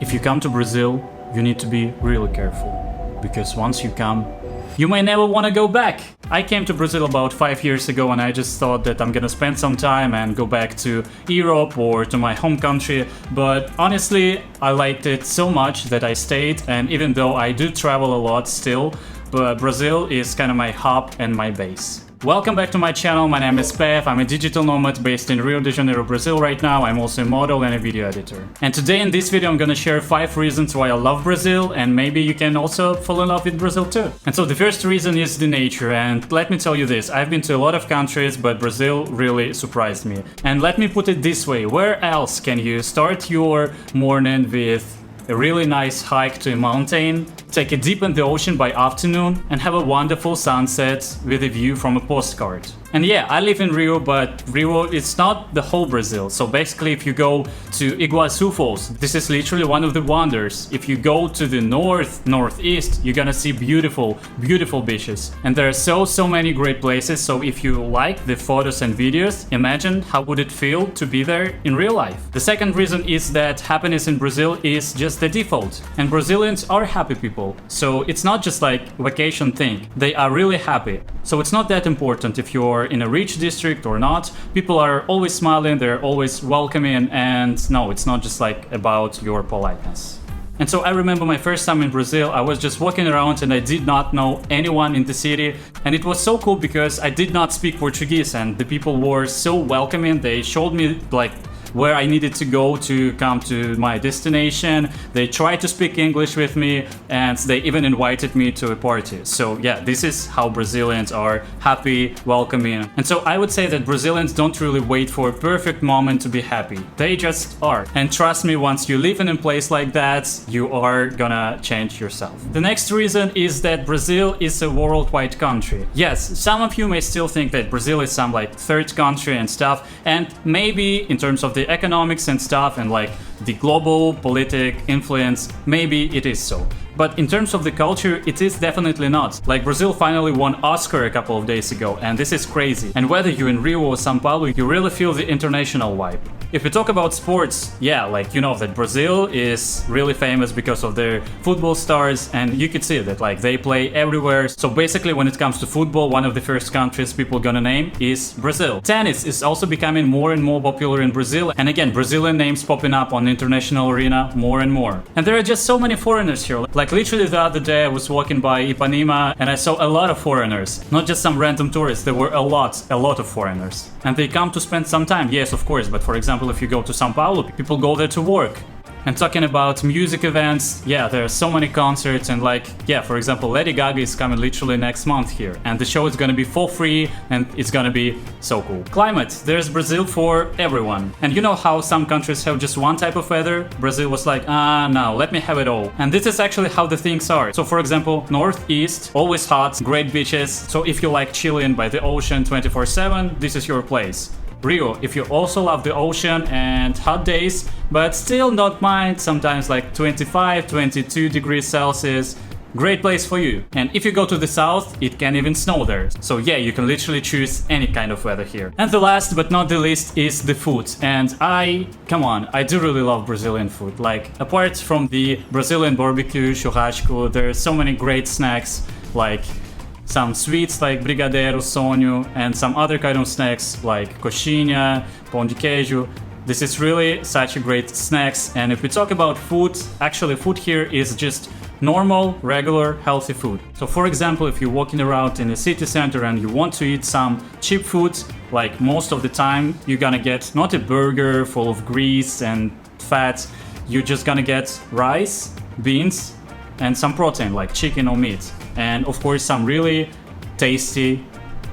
if you come to Brazil, you need to be really careful, because once you come, you may never want to go back. I came to Brazil about 5 years ago and I just thought that I'm gonna spend some time and go back to Europe or to my home country, but honestly, I liked it so much that I stayed, and even though I do travel a lot still, but Brazil is kind of my hub and my base. Welcome back to my channel, my name is Pev, I'm a digital nomad based in Rio de Janeiro, Brazil right now. I'm also a model and a video editor. And today in this video I'm gonna share 5 reasons why I love Brazil, and maybe you can also fall in love with Brazil too. And so the first reason is the nature, and let me tell you this, I've been to a lot of countries, but Brazil really surprised me. And let me put it this way, where else can you start your morning with a really nice hike to a mountain, take a dip in the ocean by afternoon, and have a wonderful sunset with a view from a postcard? And yeah, I live in Rio, but Rio is not the whole Brazil. So basically, if you go to Iguaçu Falls, this is literally one of the wonders. If you go to the northeast, you're gonna see beautiful beaches. And there are so many great places. So if you like the photos and videos, imagine how would it feel to be there in real life. The second reason is that happiness in Brazil is just the default. And Brazilians are happy people. So it's not just like vacation thing. They are really happy. So it's not that important if you're in a rich district or not. People are always smiling, they're always welcoming, and no, it's not just like about your politeness. And so I remember my first time in Brazil, I was just walking around and I did not know anyone in the city, and it was so cool because I did not speak Portuguese and the people were so welcoming. They showed me like where I needed to go to come to my destination. They tried to speak English with me, and they even invited me to a party. So yeah, this is how Brazilians are: happy, welcoming. And so I would say that Brazilians don't really wait for a perfect moment to be happy. They just are. And trust me, once you live in a place like that, you are gonna change yourself. The next reason is that Brazil is a worldwide country. Yes, some of you may still think that Brazil is some like third country and stuff, and maybe in terms of the economics and stuff and like the global politic influence, maybe it is so. But in terms of the culture, it is definitely not. Like Brazil finally won Oscar a couple of days ago, and this is crazy. And whether you're in Rio or São Paulo, you really feel the international vibe. If we talk about sports, yeah, like you know that Brazil is really famous because of their football stars, and you could see that like they play everywhere. So basically when it comes to football, one of the first countries people gonna name is Brazil. Tennis is also becoming more and more popular in Brazil, and again, Brazilian names popping up on the international arena more and more. And there are just so many foreigners here. Like literally the other day I was walking by Ipanema and I saw a lot of foreigners, not just some random tourists. There were a lot of foreigners, and they come to spend some time, yes of course, but for example if you go to São Paulo, people go there to work. And talking about music events, yeah, there are so many concerts, and like, yeah, for example, Lady Gaga is coming literally next month here, and the show is gonna be for free, and it's gonna be so cool. Climate, there's Brazil for everyone. And you know how some countries have just one type of weather? Brazil was like, no, let me have it all. And this is actually how the things are. So for example, northeast, always hot, great beaches. So if you like chilling by the ocean 24/7, this is your place. Rio, if you also love the ocean and hot days, but still not mind sometimes like 25, 22 degrees Celsius, great place for you. And if you go to the south, it can even snow there. So yeah, you can literally choose any kind of weather here. And the last but not the least is the food. And I do really love Brazilian food. Like apart from the Brazilian barbecue, churrasco, there are so many great snacks like some sweets like brigadeiro, sonho, and some other kind of snacks like coxinha, pão de queijo. This is really such a great snacks. And if we talk about food, actually food here is just normal, regular, healthy food. So for example, if you're walking around in a city center and you want to eat some cheap food, like most of the time you're gonna get not a burger full of grease and fat, you're just gonna get rice, beans, and some protein like chicken or meat. And of course some really tasty,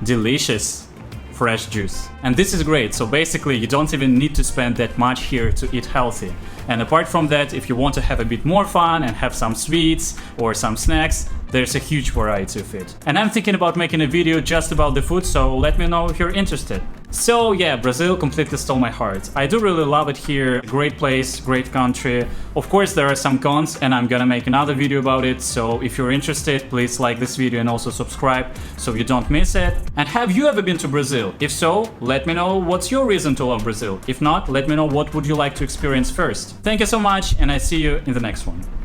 delicious fresh juice. And this is great. So basically you don't even need to spend that much here to eat healthy. And apart from that, if you want to have a bit more fun and have some sweets or some snacks, there's a huge variety of it. And I'm thinking about making a video just about the food, so let me know if you're interested. So yeah, Brazil completely stole my heart. I do really love it here. Great place, great country. Of course there are some cons and I'm gonna make another video about it, so if you're interested, please like this video and also subscribe so you don't miss it. And have you ever been to Brazil? If so, let me know what's your reason to love Brazil. If not, let me know what would you like to experience first. Thank you so much and I see you in the next one.